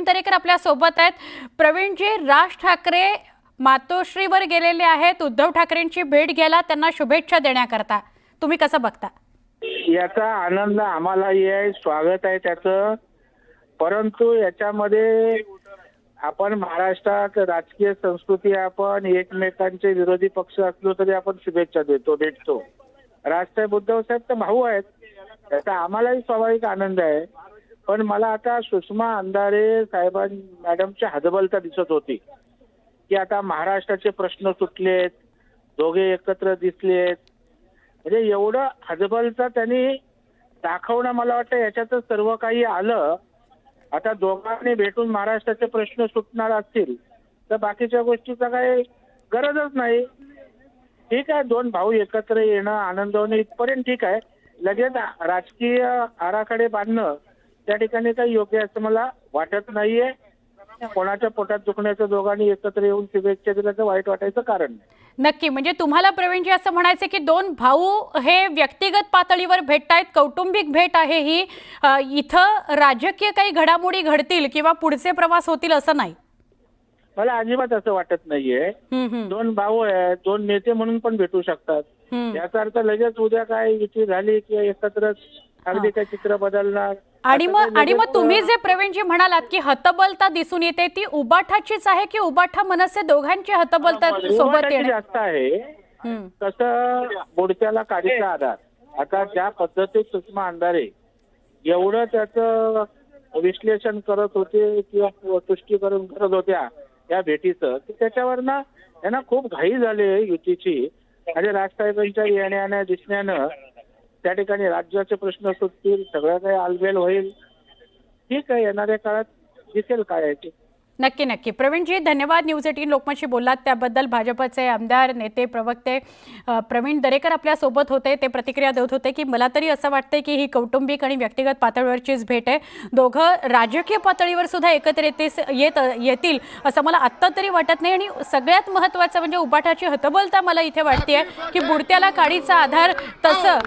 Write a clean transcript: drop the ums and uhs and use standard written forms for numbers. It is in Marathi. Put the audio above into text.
दरेकर आपल्या सोबत आहेत। प्रवीणजी, राज ठाकरे मातोश्रीवर गेलेले आहेत उद्धव ठाकरेंची भेट घ्यायला, त्यांना शुभेच्छा देण्याकरता। तुम्ही कसं बघता? याचा आनंद आम्हालाही आहे, स्वागत आहे त्याचं। परंतु याच्यामध्ये आपण महाराष्ट्रात राजकीय संस्कृती, आपण एकमेकांचे विरोधी पक्ष असलो तरी आपण शुभेच्छा देतो, भेटतो। राजसाहेब उद्धव साहेब तर भाऊ आहेत, त्याचा आम्हालाही स्वाभाविक आनंद आहे। पण मला आता सुषमा अंधारे साहेबां मॅडमची हतबलता दिसत होती की आता महाराष्ट्राचे प्रश्न सुटलेत, दोघे एकत्र दिसलेत। म्हणजे एवढं हतबलता त्यांनी दाखवणं, मला वाटतं याच्यातच सर्व काही आलं। आता दोघांनी भेटून महाराष्ट्राचे प्रश्न सुटणार असतील तर बाकीच्या गोष्टीचा काही गरजच नाही। ठीक आहे, दोन भाऊ एकत्र येणं आनंदाने इथपर्यंत ठीक आहे, लगेच राजकीय आराखडे बांधणं त्या ठिकाणी काही योग्य असं मला वाटत नाहीये। कोणाच्या पोटात दुखण्याचं दोघांनी एकत्र येऊन शुभेच्छा दिल्याचं वाईट वाटायचं कारण नाही। नक्की, म्हणजे तुम्हाला प्रवीणजी असं म्हणायचं की दोन भाऊ हे व्यक्तिगत पातळीवर भेटतायत, कौटुंबिक भेट आहे ही, इथं राजकीय काही घडामोडी घडतील किंवा पुढचे प्रवास होतील असं नाही? मला अजिबात असं वाटत नाहीये। दोन भाऊ आहेत, दोन नेते म्हणून पण भेटू शकतात। याचा अर्थ लगेच उद्या काय युती झाली किंवा एकत्र अगदी काही चित्र बदलणार। आणि मग तुम्ही जे प्रवीणजी म्हणालात की हतबलता दिसून येते, ती उबाठाचीच आहे की उबाठा मनसे दोघांची हतबलता सोबत येणे जास्त आहे? कसं बोडक्याला काडीचा आधार। आता ज्या पद्धतीत सुषमा अंधारे एवढं त्याचं विश्लेषण करत होते किंवा तुष्टीकरण करत होत्या या भेटीचं, त्याच्यावरनं त्यांना खूप घाई झाली युतीची। आणि राजसाहेबांच्या येण्याने दिसण्यानं त्या ठिकाणी राज्याचे प्रश्न सुटतील, सगळं काही आलबेल होईल। ठीक आहे, येणाऱ्या काळात दिसेल काय आहे ते। नक्की नक्की। प्रवीणजी, धन्यवाद। न्यूज 18 लोकमतशी बोललात त्याबद्दल। भाजपचे आमदार, नेते, प्रवक्ते प्रवीण दरेकर आपल्या सोबत होते। ते प्रतिक्रिया देत होते की मला तरी असं वाटतंय की ही कौटुंबिक आणि व्यक्तिगत पातळीवरचीच भेट आहे, दोघं राजकीय पातळीवर सुद्धा एकत्र येतील असं मला आत्ता तरी वाटत नाही। आणि सगळ्यात महत्त्वाचं म्हणजे उबाठाची हतबलता मला इथे वाटतेय की बुडत्याला काडीचा आधार, तसं